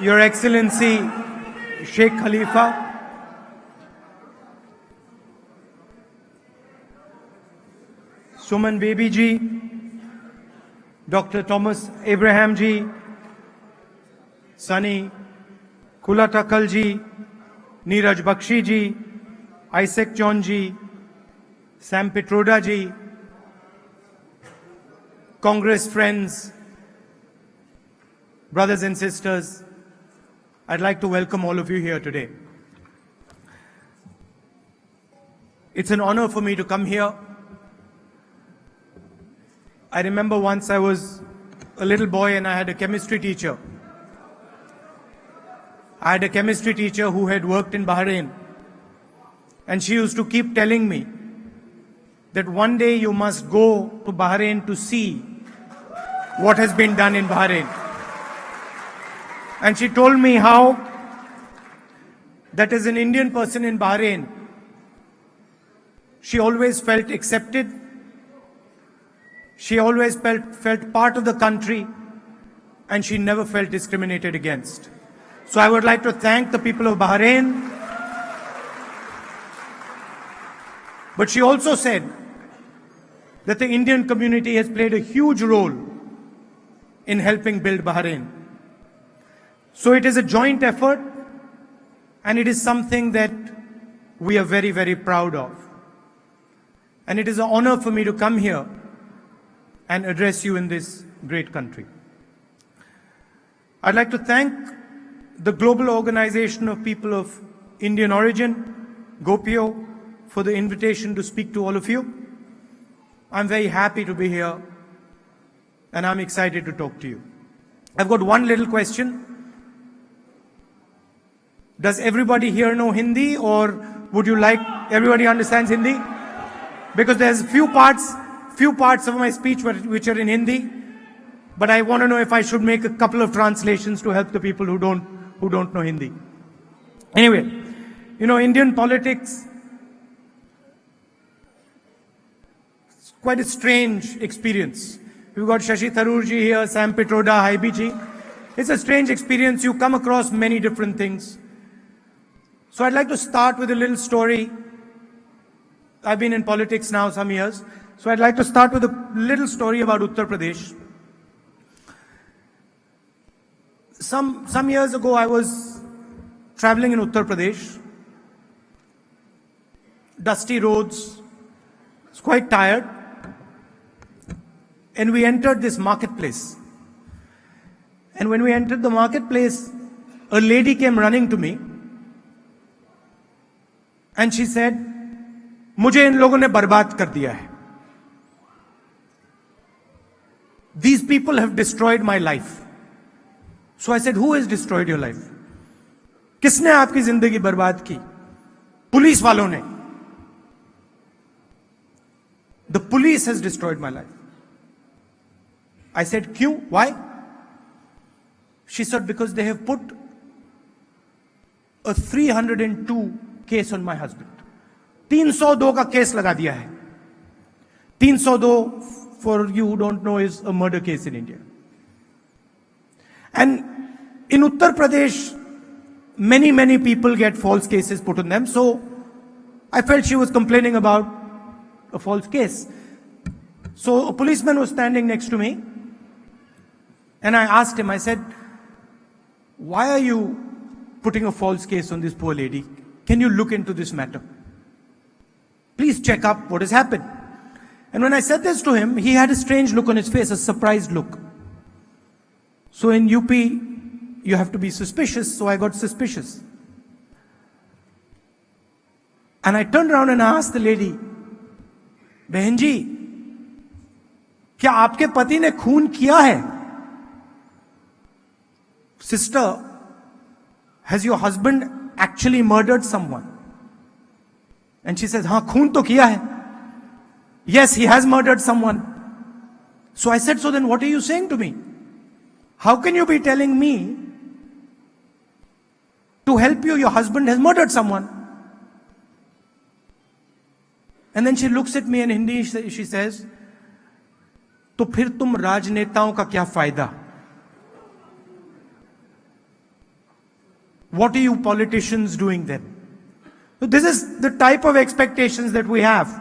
Your Excellency Sheikh Khalifa, Suman Baby ji, Dr. Thomas Abraham ji, Sunny Kulatakal ji, Neeraj Bakshi ji, Isaac John ji, Sam Petroda ji, Congress friends, brothers and sisters, I'd like to welcome all of you here today. It's an honor for me to come here. I remember once I was a little boy and I had a chemistry teacher. I had a chemistry teacher who had worked in Bahrain. And she used to keep telling me that one day you must go to Bahrain to see what has been done in Bahrain. And she told me how that as an Indian person in Bahrain, she always felt accepted. She always felt part of the country, and she never felt discriminated against. So I would like to thank the people of Bahrain. But she also said that the Indian community has played a huge role in helping build Bahrain. So it is a joint effort, and it is something that we are very, very proud of. And it is an honor for me to come here and address you in this great country. I'd like to thank the Global Organization of People of Indian Origin, GOPIO, for the invitation to speak to all of you. I'm very happy to be here, and I'm excited to talk to you. I've got one little question. Does everybody here know Hindi, or would you like everybody understands Hindi? Because there's few parts of my speech which are in Hindi, but I want to know if I should make a couple of translations to help the people who don't know Hindi. Anyway, you know, Indian politics, it's quite a strange experience. We've got Shashi Tharoor ji here, Sam Petroda, Haibi ji. It's a strange experience. You come across many different things. So I'd like to start with a little story. I've been in politics now some years. So I'd like to start with a little story about Uttar Pradesh. Some years ago, I was traveling in Uttar Pradesh. Dusty roads. I was quite tired. And we entered this marketplace. And when we entered the marketplace, a lady came running to me. And she said, "मुझे इन लोगों ने बर्बाद कर दिया है. These people have destroyed my life." So I said, "Who has destroyed your life?" किसने आपकी जिंदगी बर्बाद की? पुलिस वालों ने. The police has destroyed my life. I said, "क्यों? Why?" She said, "Because they have put a 302 case on my husband." 302 का case लगा दिया है. 302, for you who don't know, is a murder case in India. And in Uttar Pradesh, many people get false cases put on them. So I felt she was complaining about a false case. So a policeman was standing next to me, and I asked him, I said, "Why are you putting a false case on this poor lady? Can you look into this matter? Please check up what has happened." And when I said this to him, he had a strange look on his face, a surprised look. So in UP, you have to be suspicious, so I got suspicious. And I turned around and asked the lady, "बहन जी, क्या आपके पति ने खून किया है?" "Sister, has your husband actually murdered someone?" And she says, "हाँ, खून तो किया है." "Yes, he has murdered someone." So I said, "So then what are you saying to me? How can you be telling me to help you, your husband has murdered someone?" And then she looks at me in Hindi, she says, "तो फिर तुम राजनेताओं का क्या फायदा?" What are you politicians doing then? So this is the type of expectations that we have.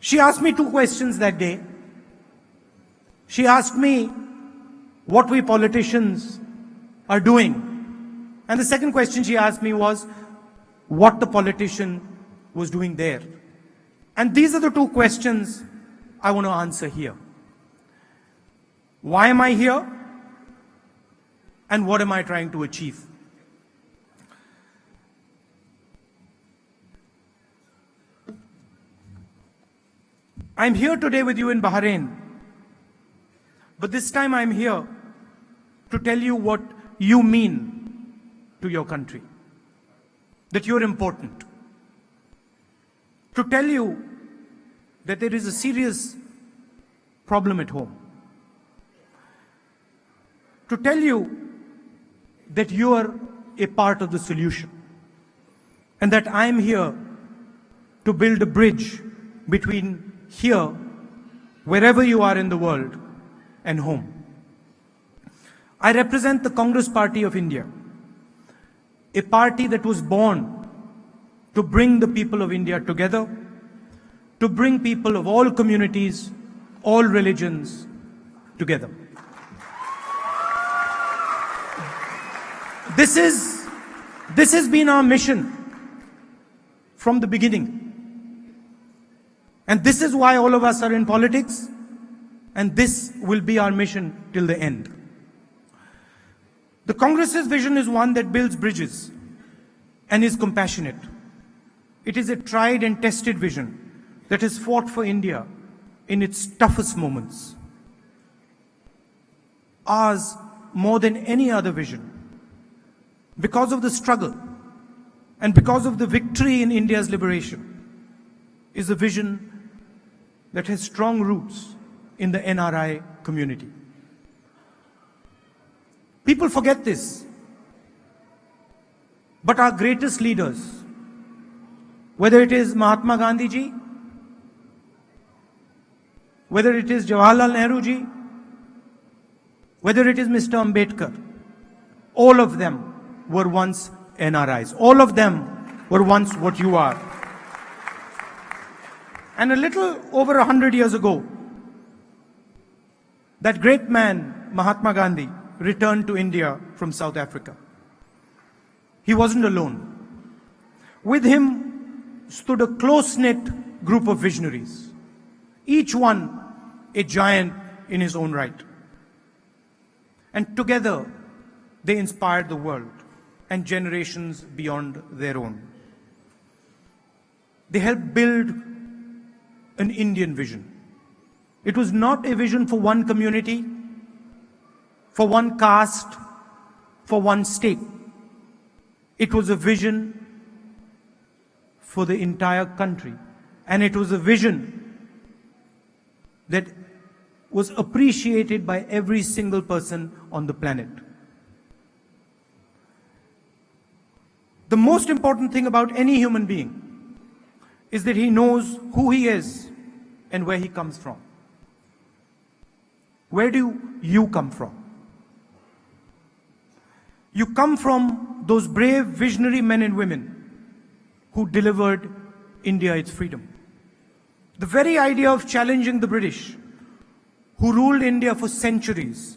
She asked me 2 questions that day. She asked me what we politicians are doing. And the second question she asked me was what the politician was doing there. And these are the 2 questions I want to answer here. Why am I here? And what am I trying to achieve? I'm here today with you in Bahrain, but this time I'm here to tell you what you mean to your country, that you're important, to tell you that there is a serious problem at home, to tell you that you are a part of the solution, and that I'm here to build a bridge between here, wherever you are in the world, and home. I represent the Congress Party of India, a party that was born to bring the people of India together, to bring people of all communities, all religions together. This has been our mission from the beginning. And this is why all of us are in politics, and this will be our mission till the end. The Congress's vision is one that builds bridges and is compassionate. It is a tried and tested vision that has fought for India in its toughest moments. Ours, more than any other vision, because of the struggle and because of the victory in India's liberation, is a vision that has strong roots in the NRI community. People forget this, but our greatest leaders, whether it is Mahatma Gandhi ji, whether it is Jawaharlal Nehru ji, whether it is Mr. Ambedkar, all of them were once NRIs. All of them were once what you are. And a little over 100 years ago, that great man, Mahatma Gandhi, returned to India from South Africa. He wasn't alone. With him stood a close-knit group of visionaries, each one a giant in his own right. And together, they inspired the world and generations beyond their own. They helped build an Indian vision. It was not a vision for one community, for one caste, for one state. It was a vision for the entire country. And it was a vision that was appreciated by every single person on the planet. The most important thing about any human being is that he knows who he is and where he comes from. Where do you come from? You come from those brave, visionary men and women who delivered India its freedom. The very idea of challenging the British, who ruled India for centuries,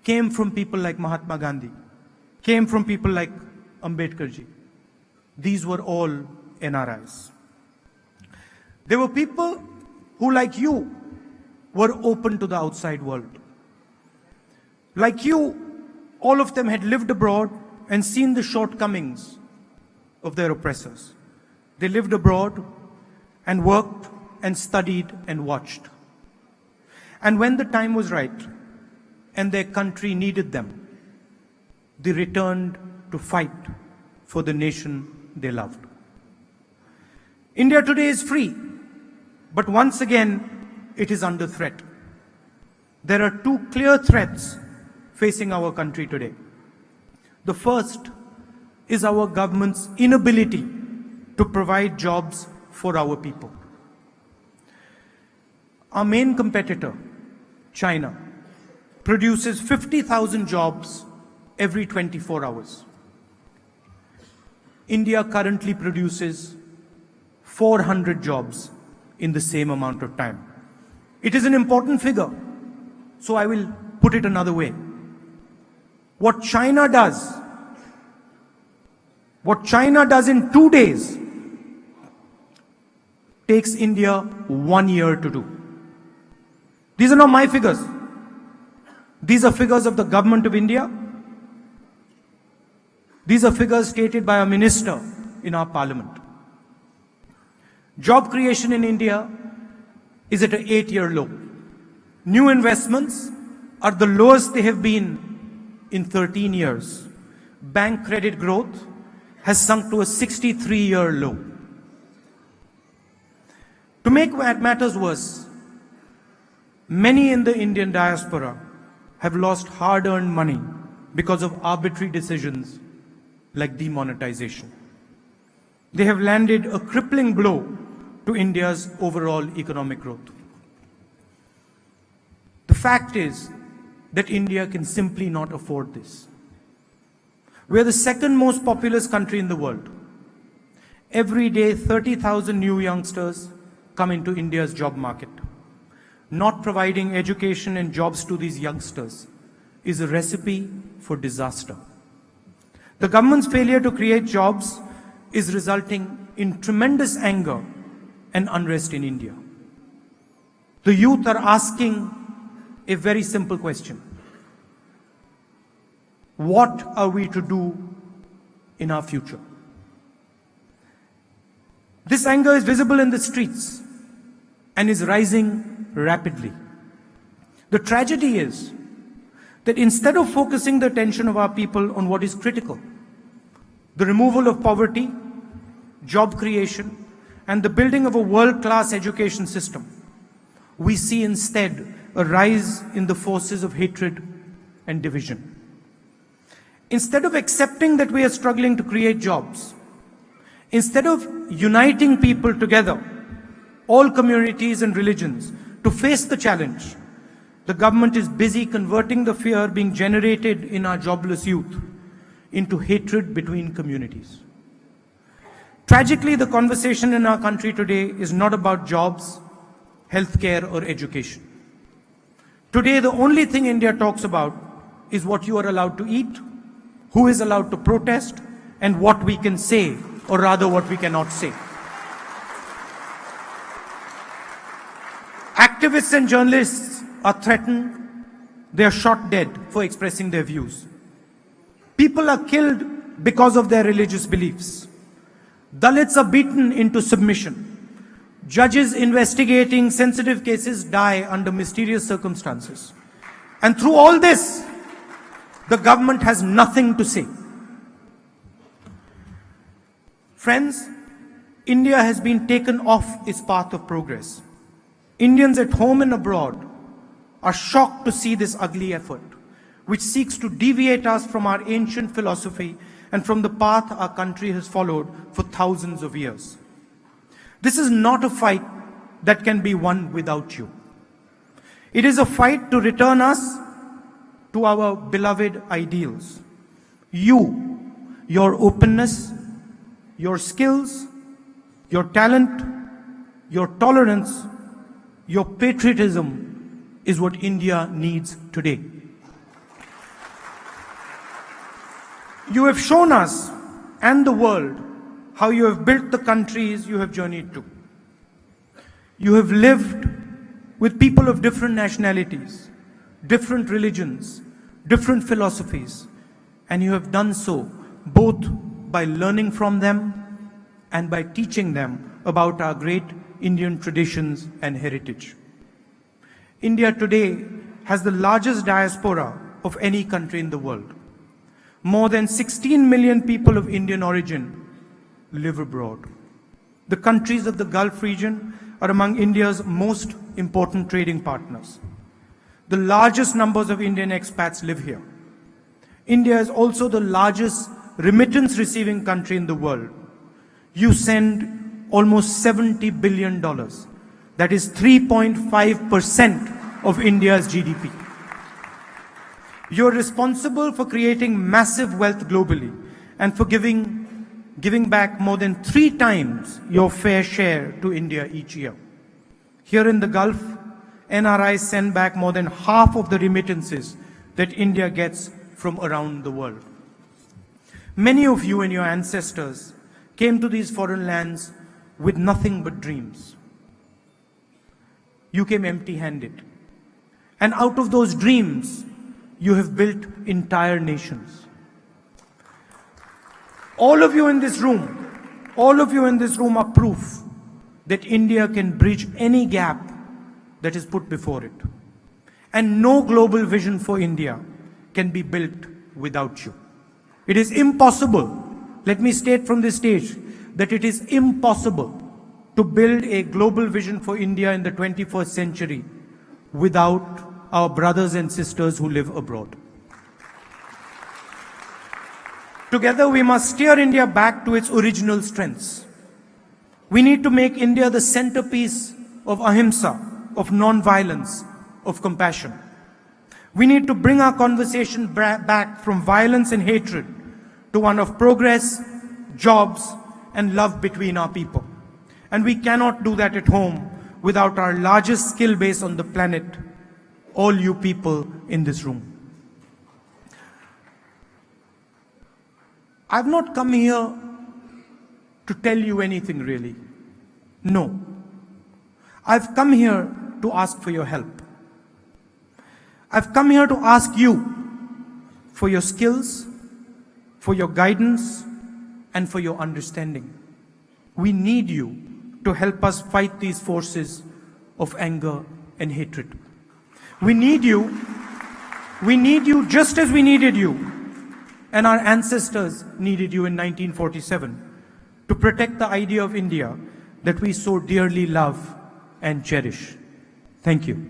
came from people like Mahatma Gandhi, came from people like Ambedkar ji. These were all NRIs. There were people who, like you, were open to the outside world. Like you, all of them had lived abroad and seen the shortcomings of their oppressors. They lived abroad and worked and studied and watched. And when the time was right and their country needed them, they returned to fight for the nation they loved. India today is free, but once again, it is under threat. There are two clear threats facing our country today. The first is our government's inability to provide jobs for our people. Our main competitor, China, produces 50,000 jobs every 24 hours. India currently produces 400 jobs in the same amount of time. It is an important figure, so I will put it another way. What China does in 2 days takes India 1 year to do. These are not my figures. These are figures of the government of India. These are figures stated by a minister in our parliament. Job creation in India is at an 8-year low. New investments are the lowest they have been in 13 years. Bank credit growth has sunk to a 63-year low. To make matters worse, many in the Indian diaspora have lost hard-earned money because of arbitrary decisions like demonetization. They have landed a crippling blow to India's overall economic growth. The fact is that India can simply not afford this. We are the second most populous country in the world. Every day, 30,000 new youngsters come into India's job market. Not providing education and jobs to these youngsters is a recipe for disaster. The government's failure to create jobs is resulting in tremendous anger and unrest in India. The youth are asking a very simple question. What are we to do in our future? This anger is visible in the streets and is rising rapidly. The tragedy is that instead of focusing the attention of our people on what is critical, the removal of poverty, job creation, and the building of a world-class education system, we see instead a rise in the forces of hatred and division. Instead of accepting that we are struggling to create jobs, instead of uniting people together, all communities and religions, to face the challenge, the government is busy converting the fear being generated in our jobless youth into hatred between communities. Tragically, the conversation in our country today is not about jobs, healthcare, or education. Today, the only thing India talks about is what you are allowed to eat, who is allowed to protest, and what we can say, or rather what we cannot say. Activists and journalists are threatened, they are shot dead for expressing their views. People are killed because of their religious beliefs. Dalits are beaten into submission. Judges investigating sensitive cases die under mysterious circumstances. And through all this, the government has nothing to say. Friends, India has been taken off its path of progress. Indians at home and abroad are shocked to see this ugly effort, which seeks to deviate us from our ancient philosophy and from the path our country has followed for thousands of years. This is not a fight that can be won without you. It is a fight to return us to our beloved ideals. You, your openness, your skills, your talent, your tolerance, your patriotism is what India needs today. You have shown us and the world how you have built the countries you have journeyed to. You have lived with people of different nationalities, different religions, different philosophies, and you have done so both by learning from them and by teaching them about our great Indian traditions and heritage. India today has the largest diaspora of any country in the world. More than 16 million people of Indian origin live abroad. The countries of the Gulf region are among India's most important trading partners. The largest numbers of Indian expats live here. India is also the largest remittance receiving country in the world. You send almost $70 billion. That is 3.5% of India's GDP. You're responsible for creating massive wealth globally and for giving giving back more than 3 times your fair share to India each year. Here in the Gulf, NRIs send back more than half of the remittances that India gets from around the world. Many of you and your ancestors came to these foreign lands with nothing but dreams. You came empty-handed. And out of those dreams, you have built entire nations. All of you in this room are proof that India can bridge any gap that is put before it. And no global vision for India can be built without you. It is impossible, let me state from this stage, that it is impossible to build a global vision for India in the 21st century without our brothers and sisters who live abroad. Together we must steer India back to its original strengths. We need to make India the centerpiece of ahimsa, of non-violence, of compassion. We need to bring our conversation back from violence and hatred to one of progress, jobs, and love between our people. And we cannot do that at home without our largest skill base on the planet, all you people in this room. I've not come here to tell you anything really. No. I've come here to ask for your help. I've come here to ask you for your skills, for your guidance, and for your understanding. We need you to help us fight these forces of anger and hatred. We need you just as we needed you, and our ancestors needed you in 1947 to protect the idea of India that we so dearly love and cherish. Thank you.